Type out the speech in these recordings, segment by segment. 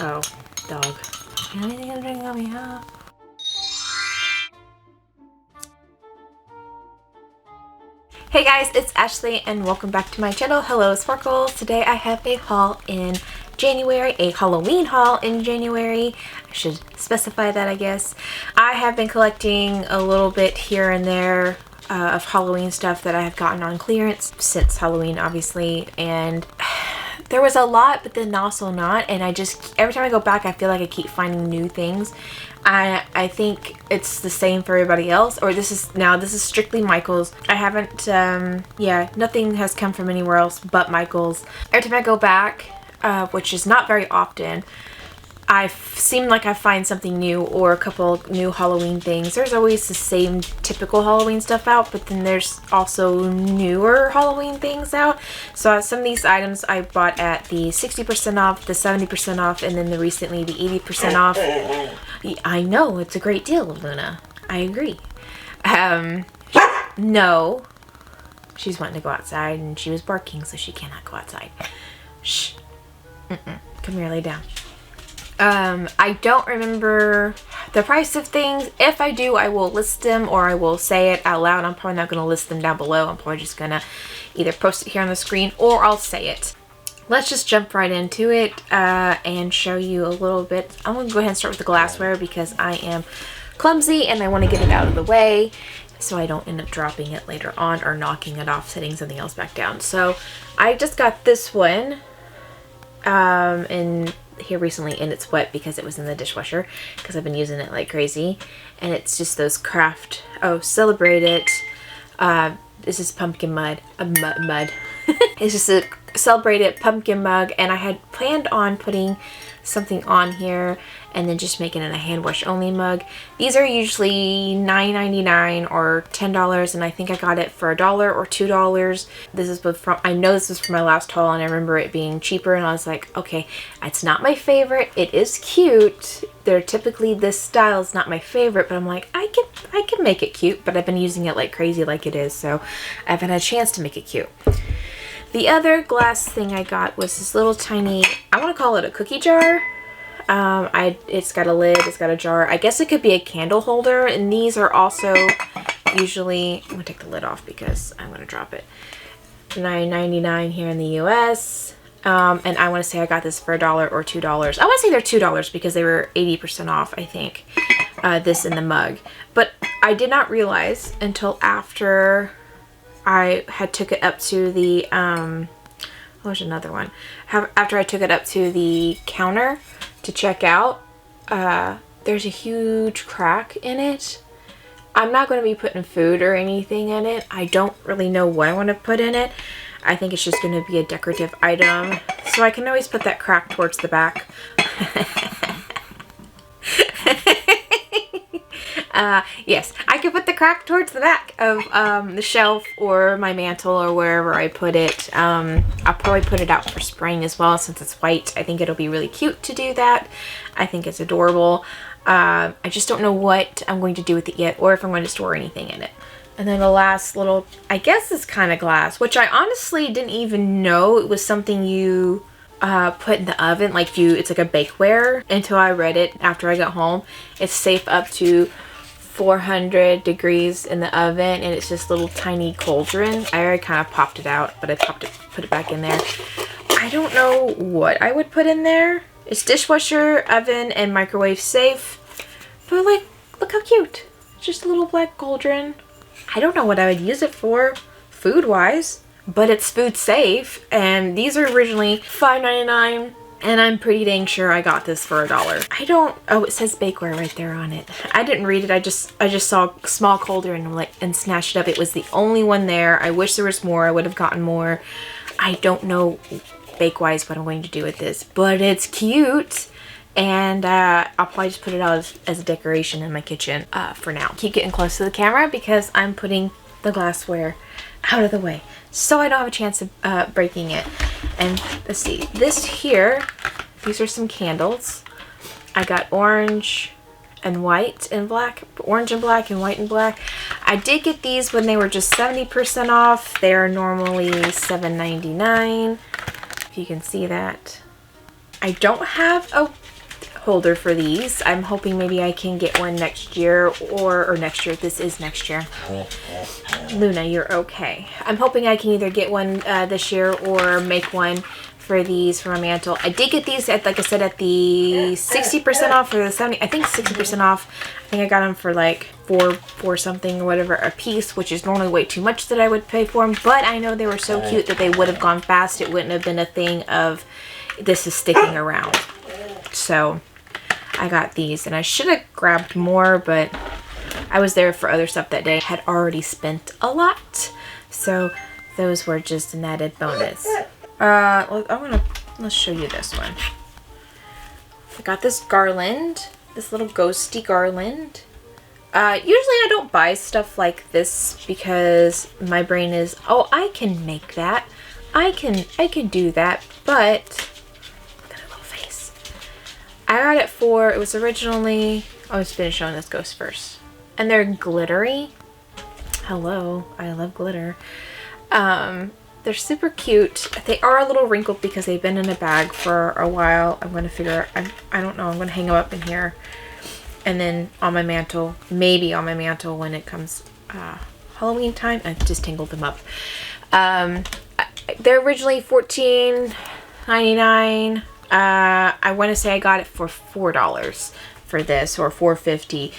Oh, dog. Hey guys, it's Ashley and welcome back to my channel, Hello Sparkles. Today I have a haul in January, a Halloween haul in January. I should specify that, I guess. I have been collecting a little bit here and there of Halloween stuff that I have gotten on clearance since Halloween, obviously, and there was a lot, but then also not, and I just, every time I go back, I feel like I keep finding new things. I think it's the same for everybody else, or this is strictly Michael's. I haven't, yeah, nothing has come from anywhere else but Michael's. Every time I go back, which is not very often, I seem like I find something new or a couple new Halloween things. There's always the same typical Halloween stuff out, but then there's also newer Halloween things out. So some of these items I bought at the 60% off, the 70% off, and then recently the 80% off. I know, it's a great deal, Luna. I agree. No. She's wanting to go outside and she was barking, so she cannot go outside. Shh. Come here, lay down. I don't remember the price of things. If I do, I will list them or I will say it out loud. I'm probably not going to list them down below. I'm probably just going to either post it here on the screen or I'll say it. Let's just jump right into it and show you a little bit. I'm going to go ahead and start with the glassware because I am clumsy and I want to get it out of the way so I don't end up dropping it later on or knocking it off, setting something else back down. So I just got this one in here recently, and it's wet because it was in the dishwasher because I've been using it like crazy, and it's just those craft, celebrate it, this is pumpkin mud, mud. It's just a celebrate it pumpkin mug, and I had planned on putting something on here and then just making it a hand wash only mug. These are usually $9.99 or $10, and I think I got it for $1 or $2. This is from, I know this was from my last haul, and I remember it being cheaper, and I was like, okay, it's not my favorite. It is cute. They're typically, this style is not my favorite, but I'm like, I can make it cute, but I've been using it like crazy like it is, so I haven't had a chance to make it cute. The other glass thing I got was this little tiny, I want to call it a cookie jar. It's got a lid, it's got a jar. I guess it could be a candle holder, and these are also usually, I'm going to take the lid off because I'm going to drop it. $9.99 here in the US. And I want to say I got this for $1 or $2. I want to say they're $2 because they were 80% off, I think, this in the mug. But I did not realize until after I had took it up to the, there's another one. After I took it up to the counter to check out, there's a huge crack in it. I'm not going to be putting food or anything in it. I don't really know what I want to put in it. I think it's just going to be a decorative item. So I can always put that crack towards the back. Yes, I can put the crack towards the back of the shelf or my mantle or wherever I put it. I'll probably put it out for spring as well since it's white. I think it'll be really cute to do that. I think it's adorable. I just don't know what I'm going to do with it yet or if I'm going to store anything in it. And then the last little, I guess it's kind of glass, which I honestly didn't even know it was something you put in the oven. Like it's like a bakeware until I read it after I got home. It's safe up to 400 degrees in the oven, and it's just little tiny cauldron. I already kind of popped it out, but I put it back in there. I don't know what I would put in there. It's dishwasher, oven, and microwave safe. But like, look how cute. It's just a little black cauldron. I don't know what I would use it for food-wise, but it's food safe, and these are originally $5.99. And I'm pretty dang sure I got this for $1. Oh, it says Bakeware right there on it. I didn't read it. I just saw a small cauldron and snatched it up. It was the only one there. I wish there was more. I would have gotten more. I don't know bake-wise what I'm going to do with this, but it's cute. And I'll probably just put it out as a decoration in my kitchen for now. Keep getting close to the camera because I'm putting the glassware out of the way so I don't have a chance of breaking it. And let's see, this here, these are some candles. I got orange and white and black, orange and black and white and black. I did get these when they were just 70% off. They are normally $7.99, if you can see that. I don't have a holder for these. I'm hoping maybe I can get one next year or next year. This is next year. Luna, you're okay. I'm hoping I can either get one this year or make one for these for my mantle. I did get these at, like I said, at the 60% off or the 70, I think 60% off. I think I got them for like four something or whatever a piece, which is normally way too much that I would pay for them, but I know they were so cute that they would have gone fast. It wouldn't have been a thing of this is sticking around. So I got these, and I should have grabbed more, but I was there for other stuff that day. I had already spent a lot, so those were just an added bonus. Let's show you this one. I got this garland, this little ghosty garland. Usually I don't buy stuff like this because my brain is, oh, I can make that. I can do that, but look at her little face. I got it for, it was originally, I was finished showing this ghost first. And they're glittery. Hello, I love glitter. They're super cute. They are a little wrinkled because they've been in a bag for a while. I'm going to figure out, I don't know, I'm going to hang them up in here. And then on my mantle, maybe on my mantle when it comes Halloween time. I just tangled them up. They're originally $14.99. I want to say I got it for $4 for this, or $4.50.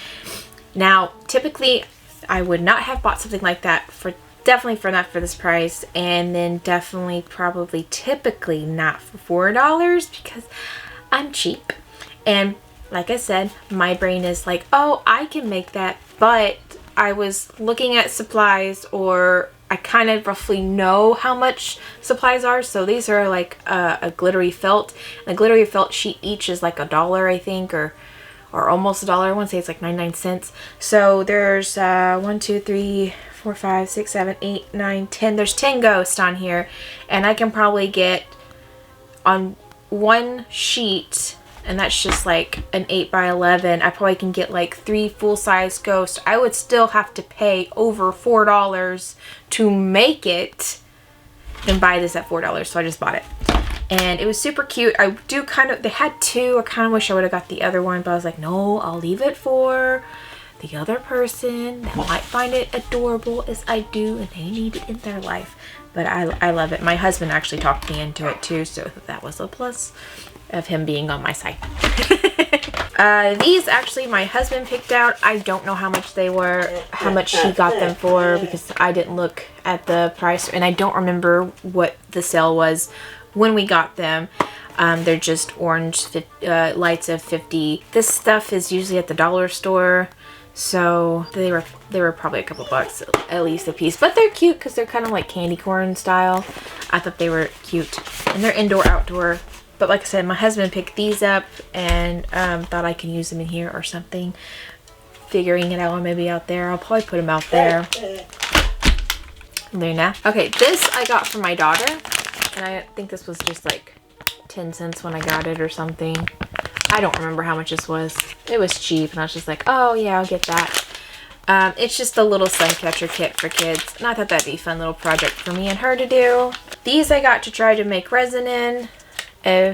Now, typically, I would not have bought something like that for not for this price, and then definitely probably typically not for $4 because I'm cheap. And like I said, my brain is like, oh, I can make that, but I was looking at supplies, or I kind of roughly know how much supplies are. So these are like a glittery felt, and a glittery felt sheet each is like $1, I think, or almost $1. I want to say it's like 99 cents. So there's 1, 2, 3, 4, 5, 6, 7, 8, 9, 10. There's 10 ghosts on here, and I can probably get on one sheet, and that's just like an 8 by 11. I probably can get like 3 full-size ghosts. I would still have to pay over $4 to make it and buy this at $4. So I just bought it. And it was super cute. I do kind of, they had 2. I kind of wish I would have got the other one, but I was like, no, I'll leave it for the other person that might find it adorable as I do, and they need it in their life. But I love it. My husband actually talked me into it too, so that was a plus of him being on my side. These actually my husband picked out. I don't know how much they were, how much he got them for, because I didn't look at the price, and I don't remember what the sale was when we got them. They're just orange lights of 50. This stuff is usually at the dollar store, so they were probably a couple bucks at least a piece, but they're cute because they're kind of like candy corn style. I thought they were cute, and they're indoor outdoor. But like I said, my husband picked these up and thought I can use them in here or something. Figuring it out, or maybe out there. I'll probably put them out there. Luna. Okay, this I got for my daughter, and I think this was just like 10 cents when I got it or something. I don't remember how much this was. It was cheap, and I was just like, oh yeah, I'll get that. It's just a little sun catcher kit for kids, and I thought that'd be a fun little project for me and her to do. These I got to try to make resin in. I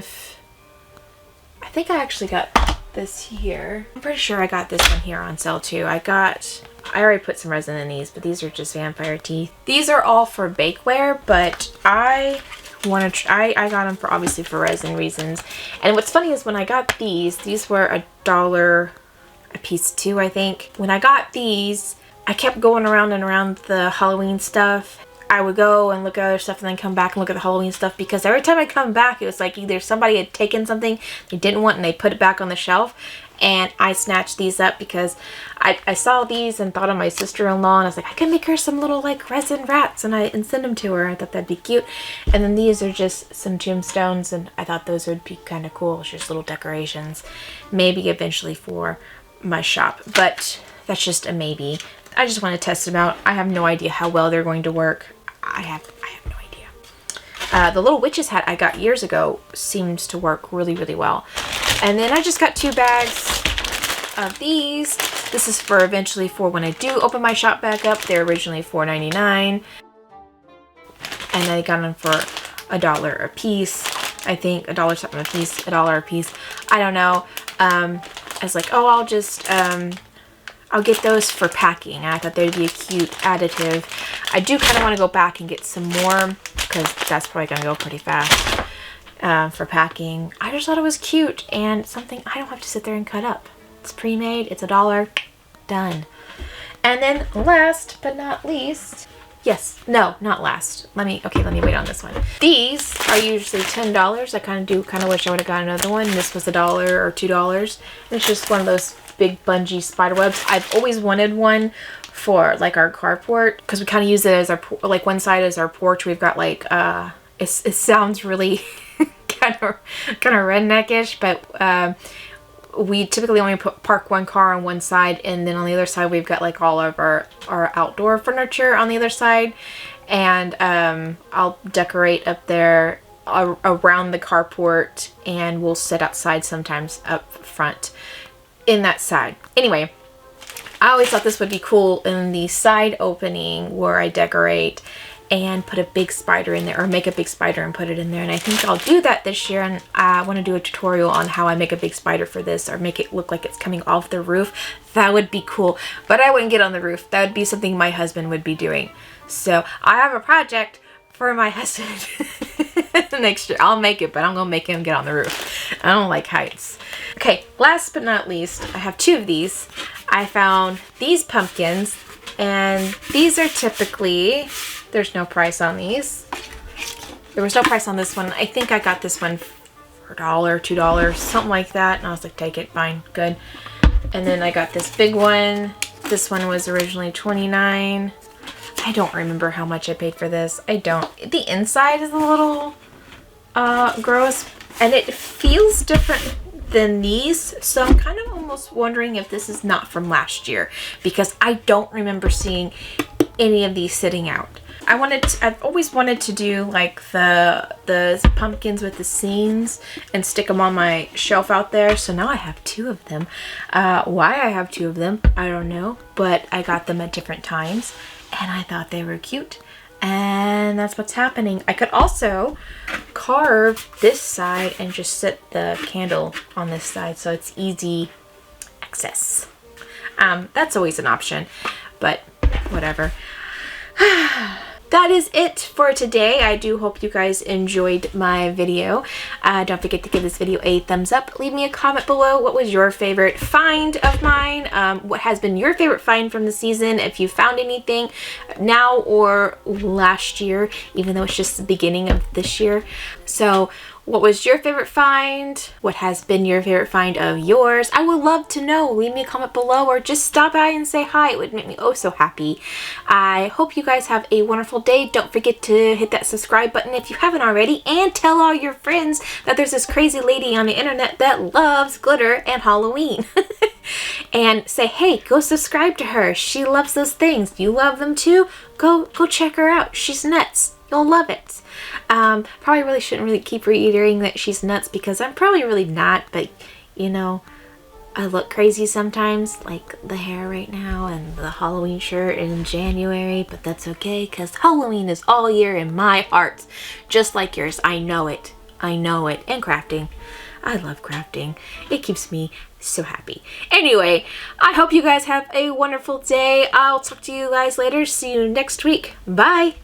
think I actually got this here. I'm pretty sure I got this one here on sale too. I already put some resin in these, but these are just vampire teeth. These are all for bakeware, but I want to try. I got them for obviously for resin reasons. And what's funny is when I got these were $1 a piece too, I think. When I got these, I kept going around and around the Halloween stuff. I would go and look at other stuff and then come back and look at the Halloween stuff, because every time I come back, it was like either somebody had taken something they didn't want and they put it back on the shelf, and I snatched these up because I saw these and thought of my sister-in-law, and I was like, I can make her some little like resin rats and send them to her. I thought that'd be cute. And then these are just some gemstones, and I thought those would be kind of cool. It's just little decorations, maybe eventually for my shop, but that's just a maybe. I just want to test them out. I have no idea how well they're going to work. I have no idea. The little witch's hat I got years ago seems to work really, really well. And then I just got 2 bags of these. This is for eventually for when I do open my shop back up. They're originally $4.99. And I got them for $1 a piece. I think $1 something a piece, $1 a piece. I don't know. I was like, oh, I'll just, I'll get those for packing. I thought they'd be a cute additive. I do kind of want to go back and get some more because that's probably going to go pretty fast for packing. I just thought it was cute and something I don't have to sit there and cut up. It's pre-made. It's $1. Done. And then last but not least, yes, no, not last. Let me wait on this one. These are usually $10. I kind of wish I would have got another one. This was $1 or $2. It's just one of those big bungee spider webs. I've always wanted one for like our carport because we kind of use it as our, like one side is our porch. We've got like, it sounds really kind of redneckish, but we typically only park one car on one side, and then on the other side we've got like all of our outdoor furniture on the other side, and I'll decorate up there around the carport, and we'll sit outside sometimes up front in that side. Anyway, I always thought this would be cool in the side opening where I decorate and put a big spider in there, or make a big spider and put it in there. And I think I'll do that this year, and I want to do a tutorial on how I make a big spider for this, or make it look like it's coming off the roof. That would be cool, but I wouldn't get on the roof. That would be something my husband would be doing. So I have a project for my husband next year. I'll make it, but I'm gonna make him get on the roof. I don't like heights. Okay, last but not least, I have two of these. I found these pumpkins, and these are typically, there's no price on these. There was no price on this one. I think I got this one for $1, $2, something like that. And I was like, take it, fine, good. And then I got this big one. This one was originally $29. I don't remember how much I paid for this. I don't. The inside is a little gross, and it feels different than these, so I'm kind of almost wondering if this is not from last year, because I don't remember seeing any of these sitting out. I've always wanted to do like the pumpkins with the scenes and stick them on my shelf out there, so now I have two of them. Why I have two of them, I don't know, but I got them at different times and I thought they were cute, and that's what's happening. I could also carve this side and just set the candle on this side so it's easy access. That's always an option, but whatever. That is it for today. I do hope you guys enjoyed my video. Don't forget to give this video a thumbs up. Leave me a comment below. What was your favorite find of mine? What has been your favorite find from the season? If you found anything now or last year, even though it's just the beginning of this year. So what was your favorite find? What has been your favorite find of yours? I would love to know. Leave me a comment below or just stop by and say hi. It would make me oh so happy. I hope you guys have a wonderful day. Don't forget to hit that subscribe button if you haven't already, and tell all your friends that there's this crazy lady on the internet that loves glitter and Halloween. And say, hey, go subscribe to her. She loves those things. You love them too? Go check her out. She's nuts. You'll love it. Probably really shouldn't really keep reiterating that she's nuts, because I'm probably really not, but you know, I look crazy sometimes, like the hair right now and the Halloween shirt in January, but that's okay because Halloween is all year in my heart, just like yours. I know it. I know it. And crafting. I love crafting. It keeps me so happy. Anyway, I hope you guys have a wonderful day. I'll talk to you guys later. See you next week. Bye.